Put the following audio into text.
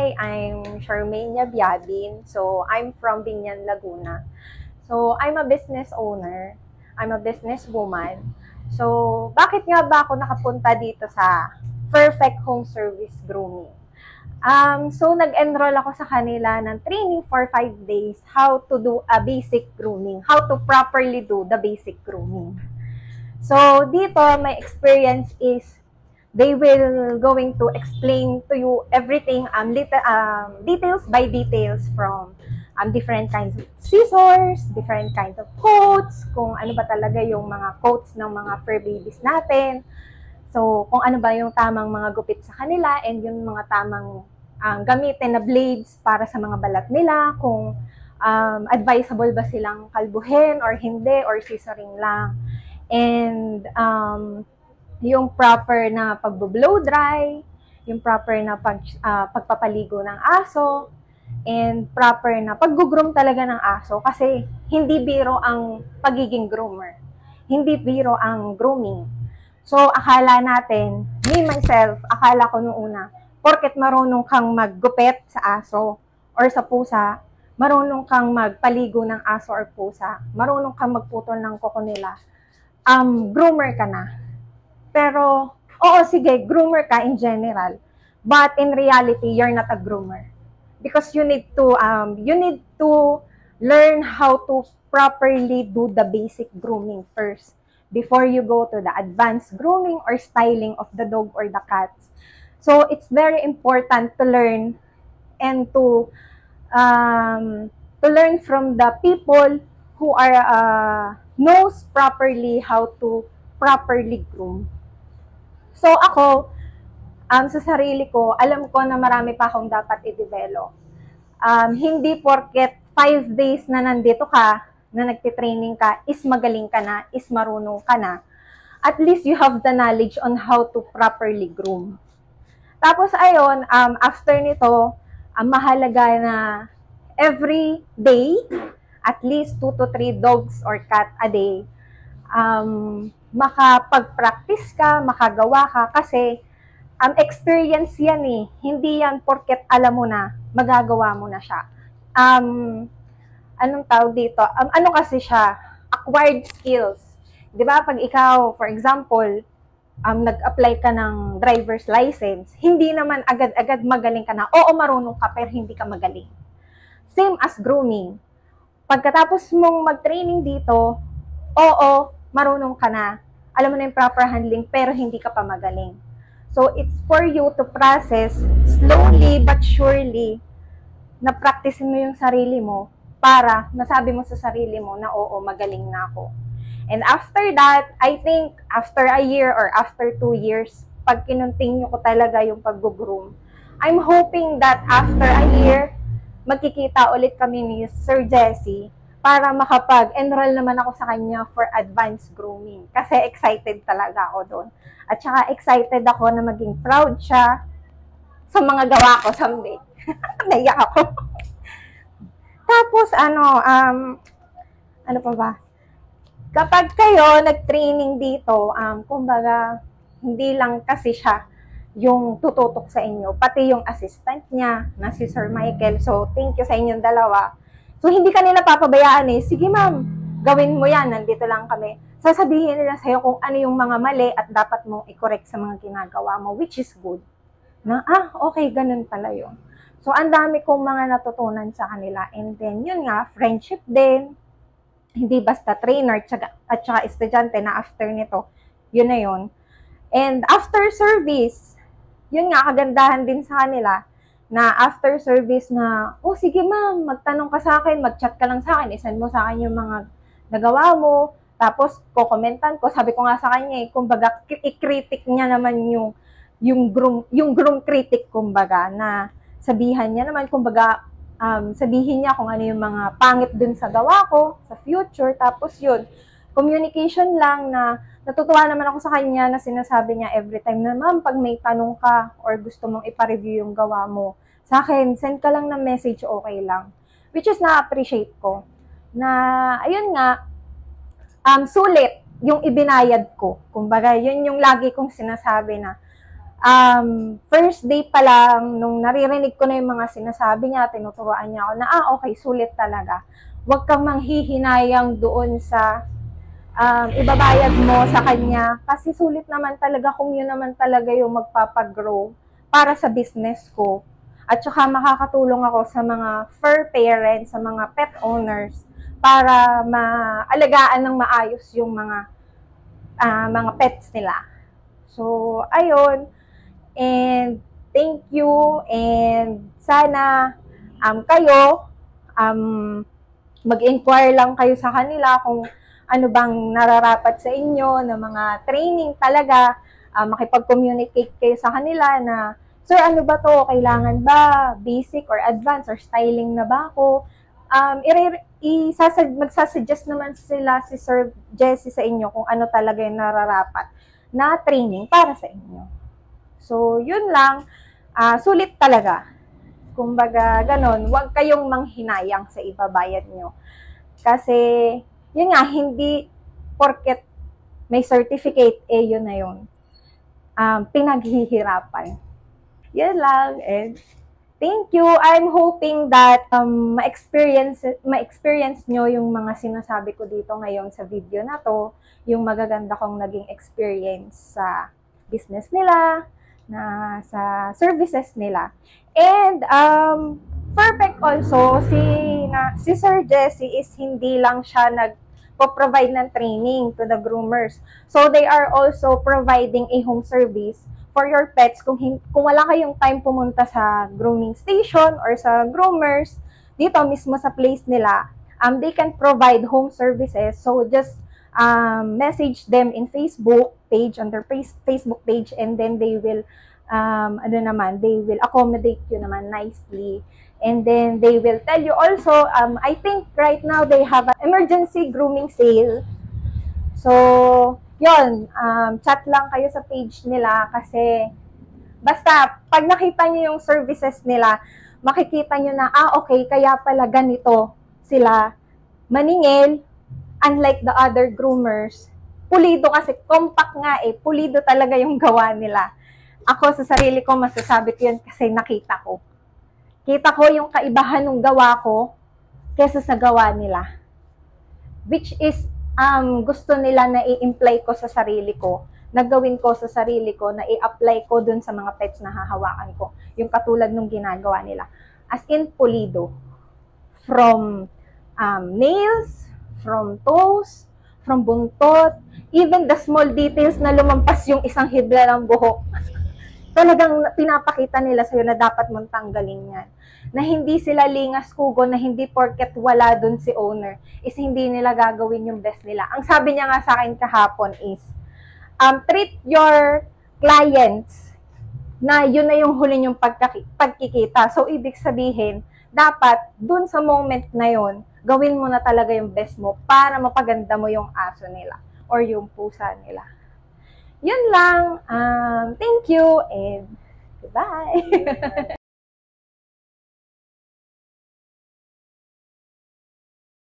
Hi, I'm Charmaine Biabin. So, I'm from Binyan, Laguna. So, I'm a business owner. I'm a businesswoman. So, bakit nga ba ako nakapunta dito sa Perfect Home Service Grooming? So, nag-enroll ako sa kanila ng training for 5 days how to do a basic grooming, how to properly do the basic grooming. So, dito, my experience is they will going to explain to you everything, details by details from different kinds of scissors, different kinds of coats, kung ano ba talaga yung mga coats ng mga fur babies natin. So, kung ano ba yung tamang mga gupit sa kanila and yung mga tamang gamitin na blades para sa mga balat nila, kung advisable ba silang kalbuhin or hindi, or scissoring lang. And yung proper na pagbo-blow dry, yung proper na pagpapaligo ng aso, and proper na pag-groom talaga ng aso kasi hindi biro ang pagiging groomer. Hindi biro ang grooming. So, akala natin, me myself, akala ko nung una, porket marunong kang maggupit sa aso or sa pusa, marunong kang magpaligo ng aso or pusa, marunong kang magputol ng kuko nila, groomer ka na. Pero, oo, sige, groomer ka in general. But in reality, you're not a groomer. Because you need to learn how to properly do the basic grooming first before you go to the advanced grooming or styling of the dog or the cats. So, it's very important to learn and to learn from the people who are knows properly how to properly groom. So ako, sa sarili ko, alam ko na marami pa akong dapat i-develop. Hindi porket 5 days na nandito ka, na nagtitraining ka, is magaling ka na, is marunong ka na. At least you have the knowledge on how to properly groom. Tapos ayon, after nito, mahalaga na every day, at least 2 to 3 dogs or cat a day, makapag-practice ka, makagawa ka, kasi experience yan eh. Hindi yan porket alam mo na, magagawa mo na siya. Anong tawag dito? Ano kasi siya? Acquired skills. Di ba? Pag ikaw, for example, nag-apply ka ng driver's license, hindi naman agad-agad magaling ka na. Oo, marunong ka, pero hindi ka magaling. Same as grooming. Pagkatapos mong mag-training dito, oo, marunong ka na. Alam mo na yung proper handling, pero hindi ka pa magaling. So, it's for you to process slowly but surely na practicein mo yung sarili mo para masabi mo sa sarili mo na oo, magaling na ako. And after that, I think after a year or after 2 years, pag kinontinue ko talaga yung pag-groom, I'm hoping that after a year, magkikita ulit kami ni Sir Jesse para makapag-enroll naman ako sa kanya for advanced grooming. Kasi excited talaga ako doon. At saka excited ako na maging proud siya sa mga gawa ko someday. Naiyak ako. Tapos, ano pa ba? Kapag kayo nag-training dito, kumbaga, hindi lang kasi siya yung tututok sa inyo, pati yung assistant niya na si Sir Michael. So, thank you sa inyong dalawa. So, hindi ka nila papabayaan eh. Sige ma'am, gawin mo yan, nandito lang kami. Sasabihin nila sa'yo kung ano yung mga mali at dapat mong i-correct sa mga ginagawa mo, which is good. Na, okay, ganun pala yun. So, ang dami kong mga natutunan sa kanila. And then, yun nga, friendship din. Hindi basta trainer at saka estudyante na after nito, yun na yun. And after service, yun nga, kagandahan din sa kanila, na after service na, oh sige ma'am, magtanong ka sa akin, mag-chat ka lang sa akin, isend mo sa akin yung mga nagawa mo, tapos kukomentan ko, sabi ko nga sa kanya eh, kumbaga, i-critic niya naman yung groom critic, kumbaga, na sabihan niya naman, kumbaga, sabihin niya kung ano yung mga pangit dun sa gawa ko, sa future, tapos yun, communication lang na natutuwa naman ako sa kanya na sinasabi niya every time na, ma'am, pag may tanong ka or gusto mong ipa-review yung gawa mo, sa akin, send ka lang ng message, okay lang. Which is na-appreciate ko. Na, ayun nga, sulit yung ibinayad ko. Kumbaga, yun yung lagi kong sinasabi na, First day pa lang, nung naririnig ko na yung mga sinasabi niya, tinuturoan niya ako na, okay, sulit talaga. Huwag kang manghihinayang doon sa ibabayad mo sa kanya kasi sulit naman talaga kung yun naman talaga yung magpapagrow para sa business ko. At saka makakatulong ako sa mga fur parents, sa mga pet owners para maalagaan ng maayos yung mga pets nila. So, ayun. And thank you and sana kayo mag-inquire lang kayo sa kanila kung ano bang nararapat sa inyo na mga training talaga, makipag-communicate kayo sa kanila na, sir, ano ba to? Kailangan ba basic or advanced or styling na ba ako? Magsasuggest naman sila si Sir Jesse sa inyo kung ano talaga yung nararapat na training para sa inyo. So, yun lang. Sulit talaga. Kumbaga, ganon. Huwag kayong manghinayang sa ibabayad nyo. Kasi, yun nga, hindi porket may certificate, yun na yun. Pinaghihirapan. Yun lang. And thank you. I'm hoping that ma-experience nyo yung mga sinasabi ko dito ngayon sa video na to, yung magaganda kong naging experience sa business nila, na sa services nila. And perfect also, si Sir Jesse is hindi lang siya nagpo-provide ng training to the groomers. So they are also providing a home service for your pets. Kung wala kayong time pumunta sa grooming station or sa groomers, dito mismo sa place nila, they can provide home services. So just message them in Facebook page, on their Facebook page, and then they will they will accommodate you naman nicely. And then they will tell you also, I think right now they have an emergency grooming sale. So, yun, chat lang kayo sa page nila kasi basta pag nakita nyo yung services nila, makikita nyo na, okay, kaya pala ganito sila maningil, unlike the other groomers. Pulido kasi, compact nga pulido talaga yung gawa nila. Ako sa sarili ko, masasabi ko yun kasi nakita ko. Kita ko yung kaibahan ng gawa ko kesa sa gawa nila. Which is, gusto nila na i-imply ko sa sarili ko, nagawin ko sa sarili ko, na i-apply ko dun sa mga pets na hahawakan ko. Yung katulad nung ginagawa nila. As in, pulido. From nails, from toes, from buntot, even the small details na lumampas yung isang hibla ng buhok. Talagang pinapakita nila sa'yo na dapat mong tanggalin yan. Na hindi sila lingas kugo, na hindi porket wala dun si owner, is hindi nila gagawin yung best nila. Ang sabi niya nga sa akin kahapon is, treat your clients na yun na yung huli yung pagkikita. So, ibig sabihin, dapat dun sa moment na yun, gawin mo na talaga yung best mo para mapaganda mo yung aso nila or yung pusa nila. Yun lang. Thank you and goodbye.